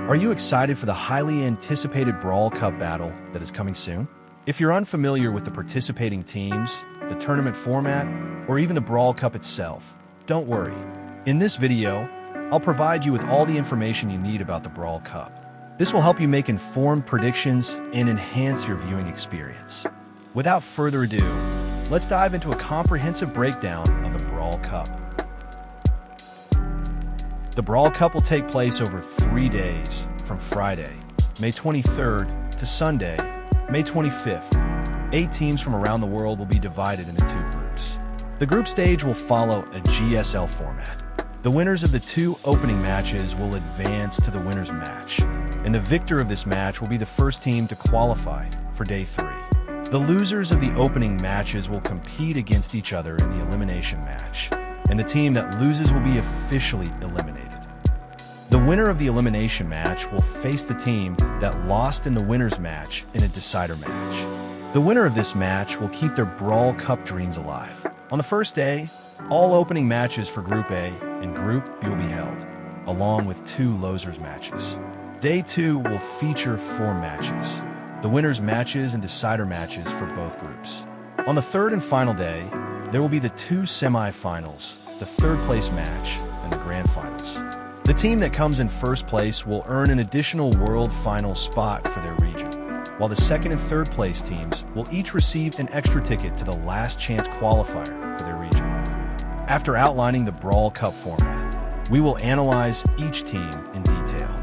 Are you excited for the highly anticipated Brawl Cup battle that is coming soon? If you're unfamiliar with the participating teams, the tournament format, or even the Brawl Cup itself, don't worry. In this video, I'll provide you with all the information you need about the Brawl Cup. This will help you make informed predictions and enhance your viewing experience. Without further ado, let's dive into a comprehensive breakdown of the Brawl Cup. The Brawl Cup will take place over 3 days, from Friday, May 23rd, to Sunday, May 25th. 8 teams from around the world will be divided into 2 groups. The group stage will follow a GSL format. The winners of the 2 opening matches will advance to the winner's match, and the victor of this match will be the first team to qualify for Day 3. The losers of the opening matches will compete against each other in the elimination match, and the team that loses will be officially eliminated. The winner of the elimination match will face the team that lost in the winner's match in a decider match. The winner of this match will keep their Brawl Cup dreams alive. On the first day, all opening matches for Group A and Group B will be held, along with 2 losers matches. Day 2 will feature 4 matches, the winners' matches and decider matches for both groups. On the third and final day, there will be the 2 semi-finals, the third place match, and the grand finals. The team that comes in first place will earn an additional World Final spot for their region, while the second and third place teams will each receive an extra ticket to the last chance qualifier for their region. After outlining the Brawl Cup format, we will analyze each team in detail.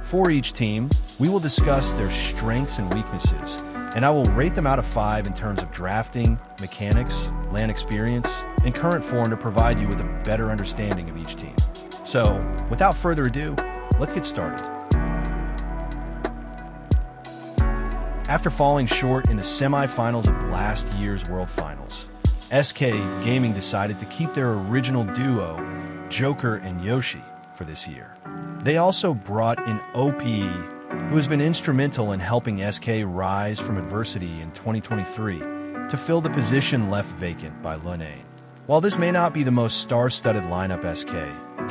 For each team, we will discuss their strengths and weaknesses, and I will rate them out of 5 in terms of drafting, mechanics, LAN experience, and current form to provide you with a better understanding of each team. So, without further ado, let's get started. After falling short in the semi-finals of last year's World Finals, SK Gaming decided to keep their original duo, Joker and Yoshi, for this year. They also brought in OPE, who has been instrumental in helping SK rise from adversity in 2023 to fill the position left vacant by Lunane. While this may not be the most star-studded lineup SK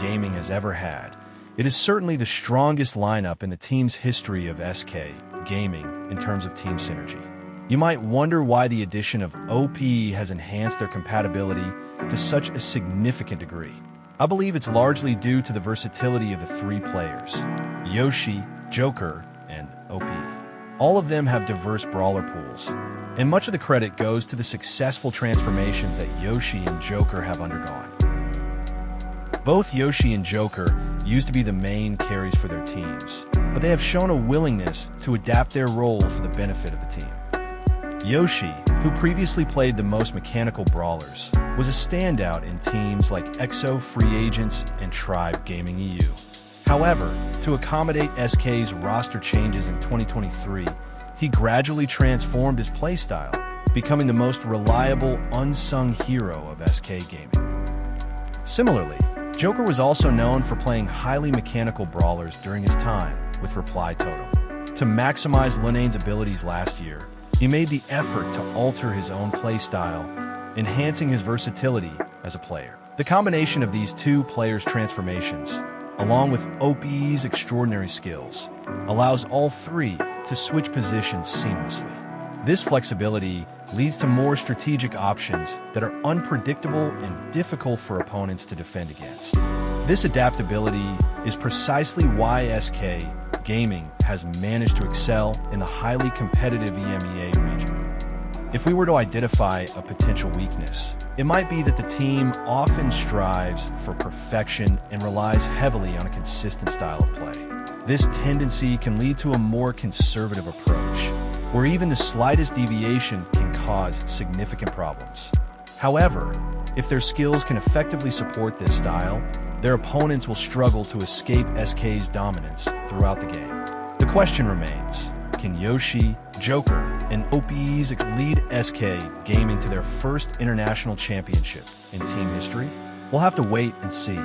Gaming has ever had, it is certainly the strongest lineup in the team's history of SK Gaming in terms of team synergy. You might wonder why the addition of OPE has enhanced their compatibility to such a significant degree. I believe it's largely due to the versatility of the 3 players, Yoshi, Joker, and OPE. All of them have diverse brawler pools, and much of the credit goes to the successful transformations that Yoshi and Joker have undergone. Both Yoshi and Joker used to be the main carries for their teams, but they have shown a willingness to adapt their role for the benefit of the team. Yoshi, who previously played the most mechanical brawlers, was a standout in teams like EXO Free Agents and Tribe Gaming EU. However, to accommodate SK's roster changes in 2023, he gradually transformed his playstyle, becoming the most reliable, unsung hero of SK Gaming. Similarly, Joker was also known for playing highly mechanical brawlers during his time with Reply Totem. To maximize Lunane's abilities last year, he made the effort to alter his own playstyle, enhancing his versatility as a player. The combination of these 2 players' transformations, along with OPE's extraordinary skills, allows all 3 to switch positions seamlessly. This flexibility leads to more strategic options that are unpredictable and difficult for opponents to defend against. This adaptability is precisely why SK Gaming has managed to excel in the highly competitive EMEA region. If we were to identify a potential weakness, it might be that the team often strives for perfection and relies heavily on a consistent style of play. This tendency can lead to a more conservative approach, where even the slightest deviation can cause significant problems. However, if their skills can effectively support this style, their opponents will struggle to escape SK's dominance throughout the game. The question remains, can Yoshi, Joker, and OPE's lead SK Gaming to their first international championship in team history? We'll have to wait and see.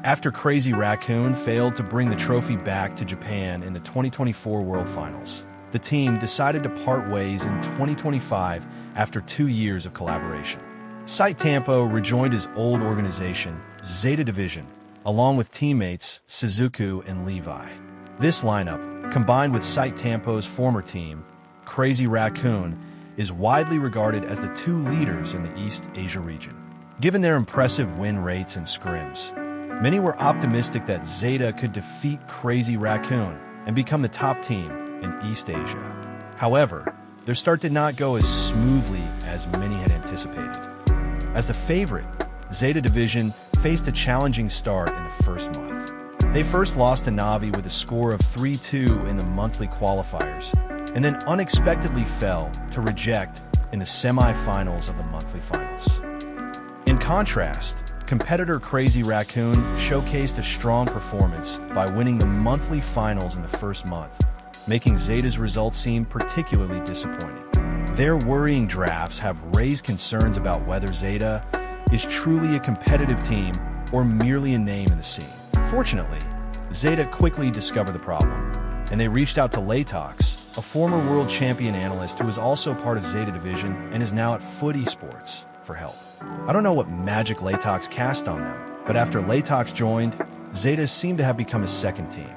After Crazy Raccoon failed to bring the trophy back to Japan in the 2024 World Finals, the team decided to part ways in 2025 after 2 years of collaboration. Site Tampo rejoined his old organization, Zeta Division, along with teammates Suzuku and Levi. This lineup, combined with Site Tampo's former team, Crazy Raccoon, is widely regarded as the two leaders in the East Asia region. Given their impressive win rates and scrims, many were optimistic that Zeta could defeat Crazy Raccoon and become the top team in East Asia. However, their start did not go as smoothly as many had anticipated. As the favorite, Zeta Division faced a challenging start in the first month. They first lost to Navi with a score of 3-2 in the monthly qualifiers, and then unexpectedly fell to Reject in the semi-finals of the monthly finals. In contrast, competitor Crazy Raccoon showcased a strong performance by winning the monthly finals in the first month, making Zeta's results seem particularly disappointing. Their worrying drafts have raised concerns about whether Zeta is truly a competitive team or merely a name in the scene. Fortunately, Zeta quickly discovered the problem, and they reached out to Lotus, a former world champion analyst who is also part of Zeta Division and is now at Foot Esports, for help. I don't know what magic Lotus cast on them, but after Lotus joined, Zeta seemed to have become a second team.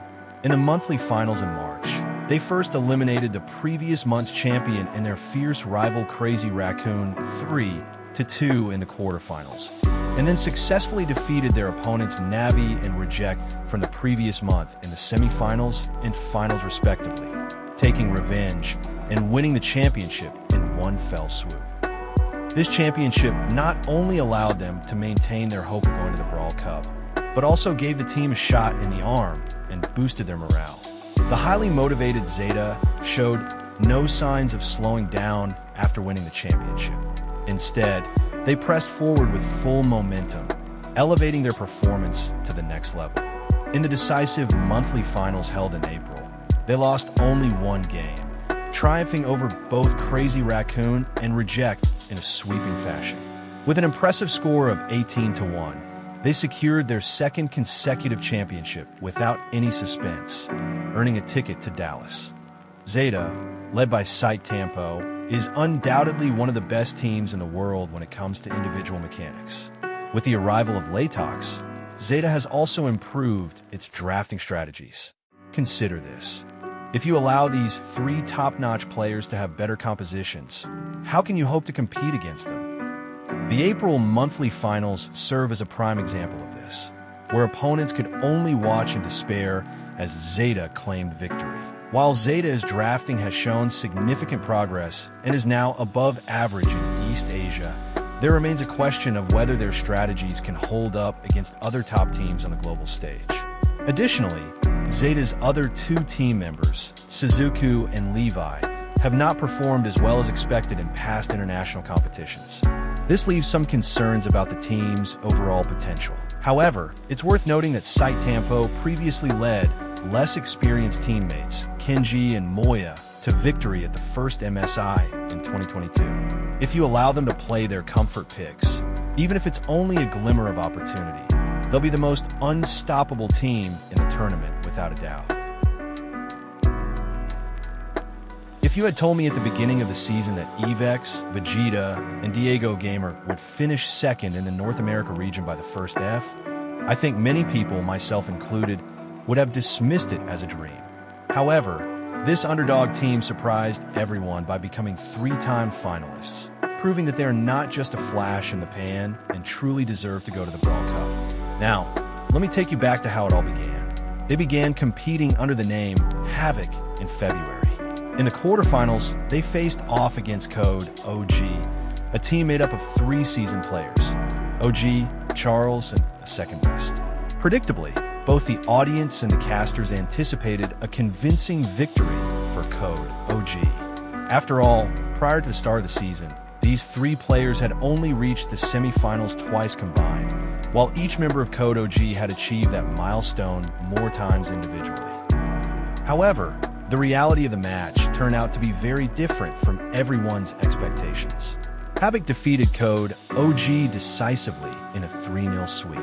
In the monthly finals in March, they first eliminated the previous month's champion and their fierce rival Crazy Raccoon 3-2 in the quarterfinals, and then successfully defeated their opponents Navi and Reject from the previous month in the semifinals and finals respectively, taking revenge and winning the championship in one fell swoop. This championship not only allowed them to maintain their hope of going to the Brawl Cup, but also gave the team a shot in the arm and boosted their morale. The highly motivated Zeta showed no signs of slowing down after winning the championship. Instead, they pressed forward with full momentum, elevating their performance to the next level. In the decisive monthly finals held in April, they lost only one game, triumphing over both Crazy Raccoon and Reject in a sweeping fashion. With an impressive score of 18-1, they secured their second consecutive championship without any suspense, earning a ticket to Dallas. Zeta, led by Site Tampo, is undoubtedly one of the best teams in the world when it comes to individual mechanics. With the arrival of Lotus, Zeta has also improved its drafting strategies. Consider this. If you allow these three top-notch players to have better compositions, how can you hope to compete against them? The April monthly finals serve as a prime example of this, where opponents could only watch in despair as Zeta claimed victory. While Zeta's drafting has shown significant progress and is now above average in East Asia, there remains a question of whether their strategies can hold up against other top teams on the global stage. Additionally, Zeta's other two team members, Suzuku and Levi, have not performed as well as expected in past international competitions. This leaves some concerns about the team's overall potential. However, it's worth noting that Site Tampo previously led less experienced teammates, Kenji and Moya, to victory at the first MSI in 2022. If you allow them to play their comfort picks, even if it's only a glimmer of opportunity, they'll be the most unstoppable team in the tournament without a doubt. If you had told me at the beginning of the season that Evex, Vegeta, and Diego Gamer would finish second in the North America region by the first F, I think many people, myself included, would have dismissed it as a dream. However, this underdog team surprised everyone by becoming three-time finalists, proving that they are not just a flash in the pan and truly deserve to go to the Brawl Cup. Now, let me take you back to how it all began. They began competing under the name Havoc in February. In the quarterfinals, they faced off against Code OG, a team made up of three seasoned players, OG, Charles, and a second best. Predictably, both the audience and the casters anticipated a convincing victory for Code OG. After all, prior to the start of the season, these three players had only reached the semifinals twice combined, while each member of Code OG had achieved that milestone more times individually. However, the reality of the match turned out to be very different from everyone's expectations. Havoc defeated Code OG decisively in a 3-0 sweep.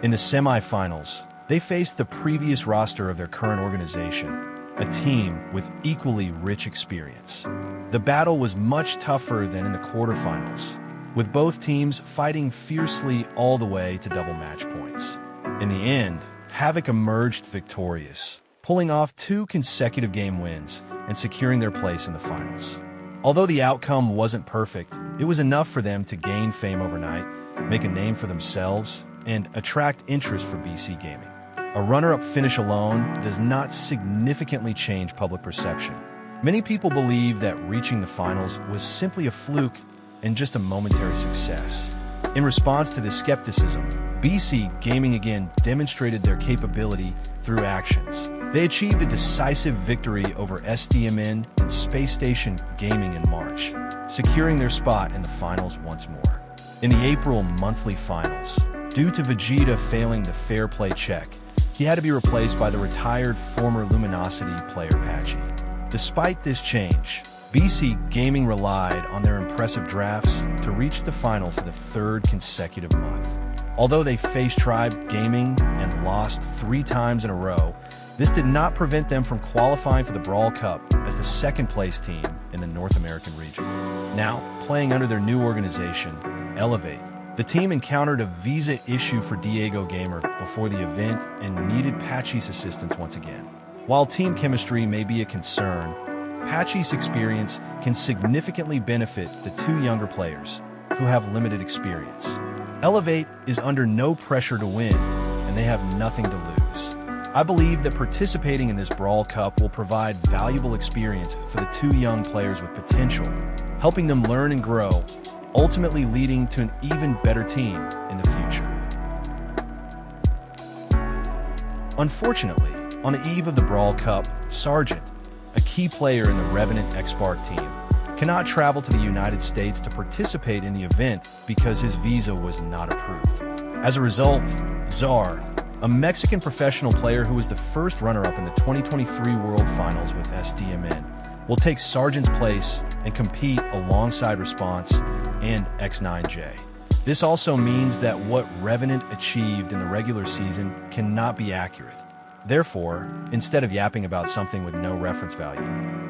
In the semifinals, they faced the previous roster of their current organization, a team with equally rich experience. The battle was much tougher than in the quarterfinals, with both teams fighting fiercely all the way to double match points. In the end, Havoc emerged victorious, pulling off 2 consecutive game wins and securing their place in the finals. Although the outcome wasn't perfect, it was enough for them to gain fame overnight, make a name for themselves, and attract interest for BC Gaming. A runner-up finish alone does not significantly change public perception. Many people believe that reaching the finals was simply a fluke and just a momentary success. In response to this skepticism, BC Gaming again demonstrated their capability through actions. They achieved a decisive victory over SDMN and Space Station Gaming in March, securing their spot in the finals once more. In the April monthly finals, due to Vegeta failing the fair play check, he had to be replaced by the retired former Luminosity player Patchy. Despite this change, BC Gaming relied on their impressive drafts to reach the final for the 3rd consecutive month. Although they faced Tribe Gaming and lost 3 times in a row, this did not prevent them from qualifying for the Brawl Cup as the 2nd-place team in the North American region. Now, playing under their new organization, Elevate, the team encountered a visa issue for Diego Gamer before the event and needed Patchy's assistance once again. While team chemistry may be a concern, Patchy's experience can significantly benefit the 2 younger players who have limited experience. Elevate is under no pressure to win, and they have nothing to lose. I believe that participating in this Brawl Cup will provide valuable experience for the 2 young players with potential, helping them learn and grow, ultimately leading to an even better team in the future. Unfortunately, on the eve of the Brawl Cup, Sargent, a key player in the Revenant X-Spark team, cannot travel to the United States to participate in the event because his visa was not approved. As a result, Czar, a Mexican professional player who was the first runner-up in the 2023 World Finals with SDMN, will take Sargent's place and compete alongside Response and X9J. This also means that what Revenant achieved in the regular season cannot be accurate. Therefore, instead of yapping about something with no reference value,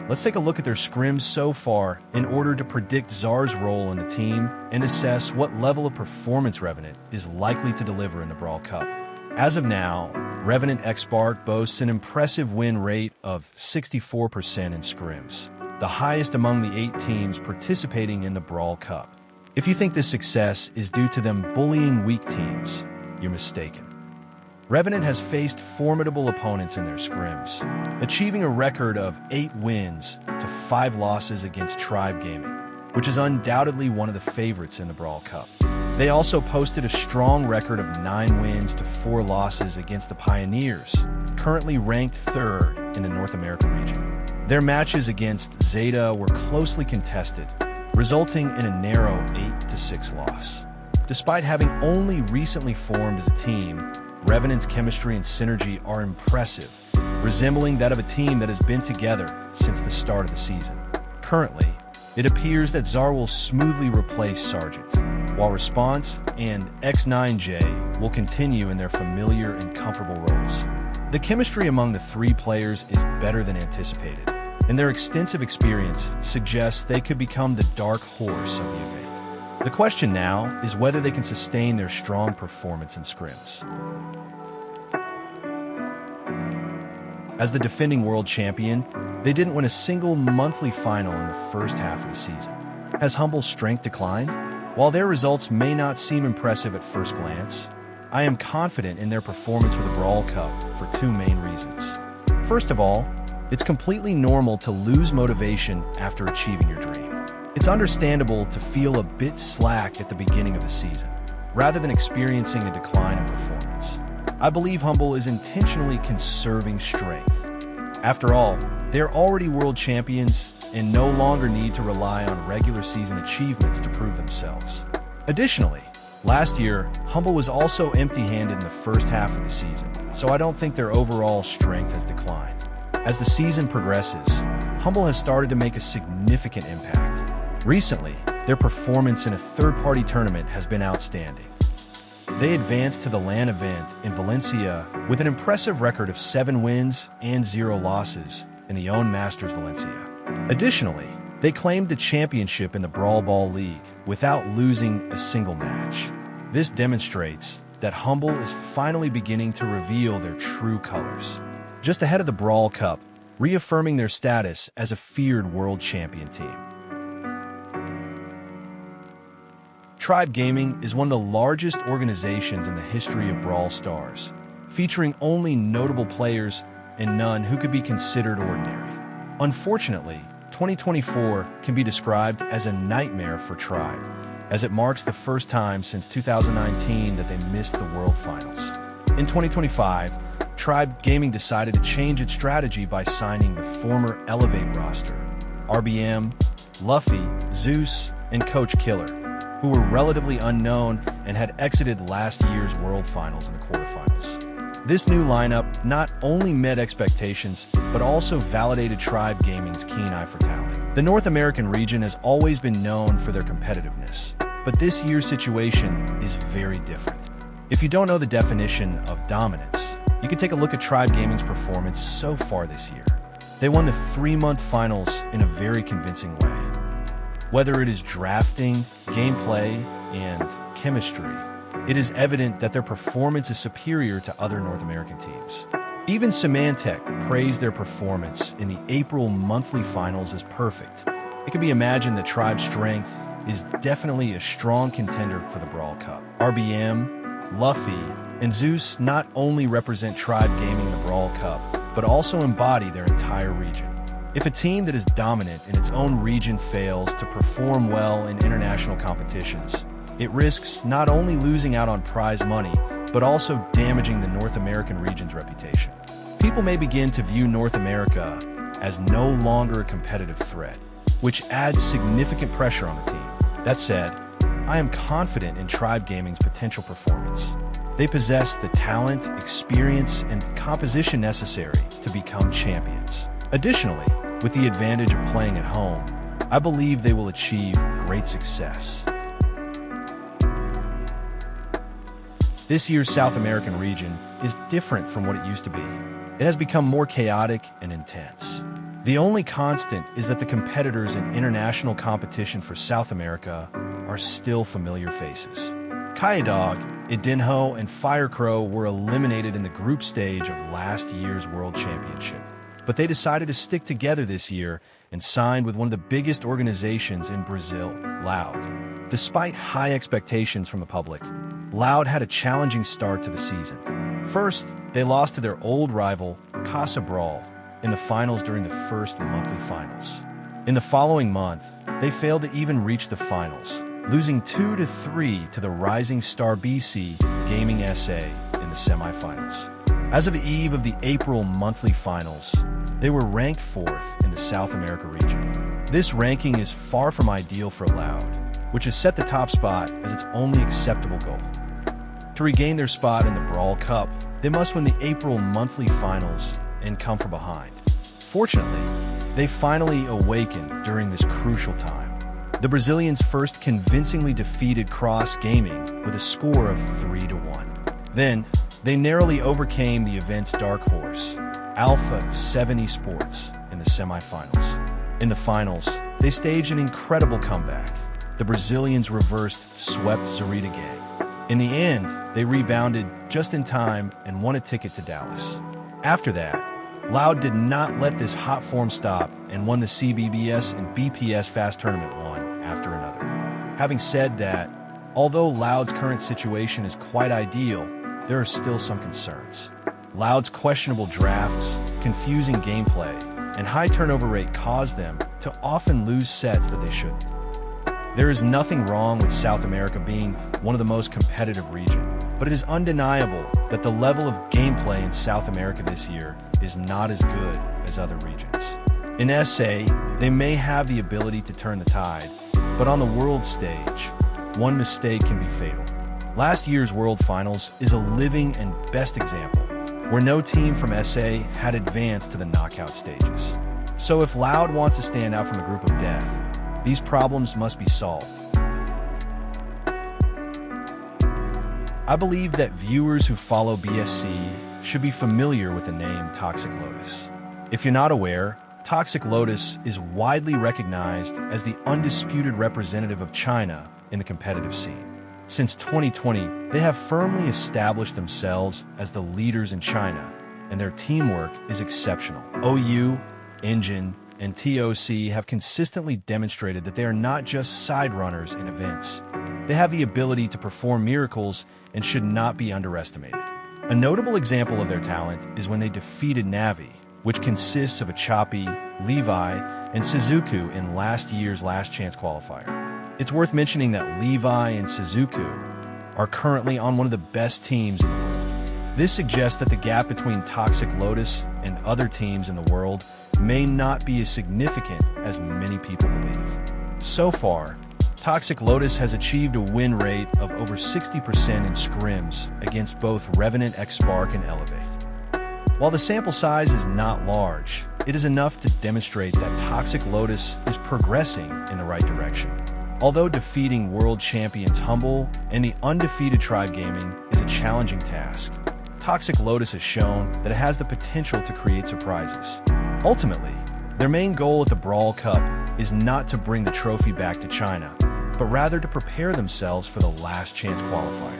let's take a look at their scrims so far in order to predict Czar's role in the team and assess what level of performance Revenant is likely to deliver in the Brawl Cup. As of now, Revenant X-Spark boasts an impressive win rate of 64% in scrims, the highest among the 8 teams participating in the Brawl Cup. If you think this success is due to them bullying weak teams, you're mistaken. Revenant has faced formidable opponents in their scrims, achieving a record of 8 wins to 5 losses against Tribe Gaming, which is undoubtedly one of the favorites in the Brawl Cup. They also posted a strong record of 9 wins to 4 losses against the Pioneers, currently ranked 3rd in the North American region. Their matches against Zeta were closely contested, resulting in a narrow 8-6 loss. Despite having only recently formed as a team, Revenant's chemistry and synergy are impressive, resembling that of a team that has been together since the start of the season. Currently, it appears that Czar will smoothly replace Sargent, while Response and X9J will continue in their familiar and comfortable roles. The chemistry among the 3 players is better than anticipated, and their extensive experience suggests they could become the dark horse of the event. The question now is whether they can sustain their strong performance in scrims. As the defending world champion, they didn't win a single monthly final in the first half of the season. Has Humble's strength declined? While their results may not seem impressive at first glance, I am confident in their performance for the Brawl Cup for 2 main reasons. First of all, it's completely normal to lose motivation after achieving your dream. It's understandable to feel a bit slack at the beginning of the season, rather than experiencing a decline in performance. I believe Humble is intentionally conserving strength. After all, they're already world champions and no longer need to rely on regular season achievements to prove themselves. Additionally, last year, Humble was also empty-handed in the first half of the season, so I don't think their overall strength has declined. As the season progresses, Humble has started to make a significant impact. Recently, their performance in a third-party tournament has been outstanding. They advanced to the LAN event in Valencia with an impressive record of 7 wins and 0 losses in the OWN Masters Valencia. Additionally, they claimed the championship in the Brawl Ball League without losing a single match. This demonstrates that Humble is finally beginning to reveal their true colors. Just ahead of the Brawl Cup, reaffirming their status as a feared world champion team. Tribe Gaming is one of the largest organizations in the history of Brawl Stars, featuring only notable players and none who could be considered ordinary. Unfortunately, 2024 can be described as a nightmare for Tribe, as it marks the first time since 2019 that they missed the World Finals. In 2025, Tribe Gaming decided to change its strategy by signing the former Elevate roster, RBM, Luffy, Zeus, and Coach Killer, who were relatively unknown and had exited last year's World Finals in the quarterfinals. This new lineup not only met expectations, but also validated Tribe Gaming's keen eye for talent. The North American region has always been known for their competitiveness, but this year's situation is very different. If you don't know the definition of dominance, you can take a look at Tribe Gaming's performance so far this year. They won the 3-month finals in a very convincing way. Whether it is drafting, gameplay, and chemistry, it is evident that their performance is superior to other North American teams. Even Symantec praised their performance in the April monthly finals as perfect. It can be imagined that Tribe's strength is definitely a strong contender for the Brawl Cup. RBM, Luffy, and Zeus not only represent Tribe Gaming in the Brawl Cup, but also embody their entire region. If a team that is dominant in its own region fails to perform well in international competitions, it risks not only losing out on prize money, but also damaging the North American region's reputation. People may begin to view North America as no longer a competitive threat, which adds significant pressure on the team. That said, I am confident in Tribe Gaming's potential performance. They possess the talent, experience, and composition necessary to become champions. Additionally, with the advantage of playing at home, I believe they will achieve great success. This year's South American region is different from what it used to be. It has become more chaotic and intense. The only constant is that the competitors in international competition for South America are still familiar faces. Kaidog, Idinho, and Firecrow were eliminated in the group stage of last year's World Championship. But they decided to stick together this year and signed with one of the biggest organizations in Brazil, Loud. Despite high expectations from the public, Loud had a challenging start to the season. First, they lost to their old rival, Casa Brawl, in the finals during the first monthly finals. In the following month, they failed to even reach the finals, losing 2-3 to the rising star BC Gaming SA in the semifinals. As of the eve of the April monthly finals, they were ranked 4th in the South America region. This ranking is far from ideal for Loud, which has set the top spot as its only acceptable goal. To regain their spot in the Brawl Cup, they must win the April monthly finals and come from behind. Fortunately, they finally awakened during this crucial time. The Brazilians first convincingly defeated Cross Gaming with a score of 3-1. Then, they narrowly overcame the event's dark horse, Alpha 7 Esports, in the semifinals. In the finals, they staged an incredible comeback. The Brazilians reversed swept Zeta Gang. In the end, they rebounded just in time and won a ticket to Dallas. After that, Loud did not let this hot form stop and won the CBBS and BPS Fast Tournament one after another. Having said that, although Loud's current situation is quite ideal, there are still some concerns. Loud's questionable drafts, confusing gameplay, and high turnover rate cause them to often lose sets that they shouldn't. There is nothing wrong with South America being one of the most competitive regions, but it is undeniable that the level of gameplay in South America this year is not as good as other regions. In SA, they may have the ability to turn the tide, but on the world stage, one mistake can be fatal. Last year's World Finals is a living and best example, where no team from SA had advanced to the knockout stages. So if Loud wants to stand out from the group of death, these problems must be solved. I believe that viewers who follow BSC should be familiar with the name Toxic Lotus. If you're not aware, Toxic Lotus is widely recognized as the undisputed representative of China in the competitive scene. Since 2020, they have firmly established themselves as the leaders in China, and their teamwork is exceptional. OU, Engine, and TOC have consistently demonstrated that they are not just side runners in events. They have the ability to perform miracles and should not be underestimated. A notable example of their talent is when they defeated Navi, which consists of Achapi, Levi, and Suzuku in last year's Last Chance qualifier. It's worth mentioning that Levi and Suzuku are currently on one of the best teams in the world. This suggests that the gap between Toxic Lotus and other teams in the world may not be as significant as many people believe. So far, Toxic Lotus has achieved a win rate of over 60% in scrims against both Revenant X Spark and Elevate. While the sample size is not large, it is enough to demonstrate that Toxic Lotus is progressing in the right direction. Although defeating world champions Humble and the undefeated Tribe Gaming is a challenging task, Toxic Lotus has shown that it has the potential to create surprises. Ultimately, their main goal at the Brawl Cup is not to bring the trophy back to China, but rather to prepare themselves for the Last Chance qualifier.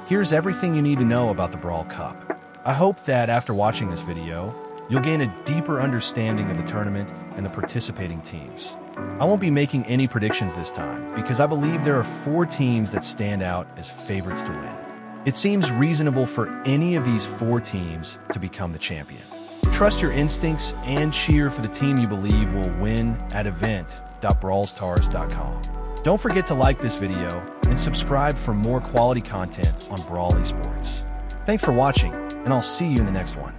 Here's everything you need to know about the Brawl Cup. I hope that after watching this video, you'll gain a deeper understanding of the tournament and the participating teams. I won't be making any predictions this time because I believe there are 4 teams that stand out as favorites to win. It seems reasonable for any of these 4 teams to become the champion. Trust your instincts and cheer for the team you believe will win at event.brawlstars.com. Don't forget to like this video and subscribe for more quality content on Brawl Esports. Thanks for watching, and I'll see you in the next one.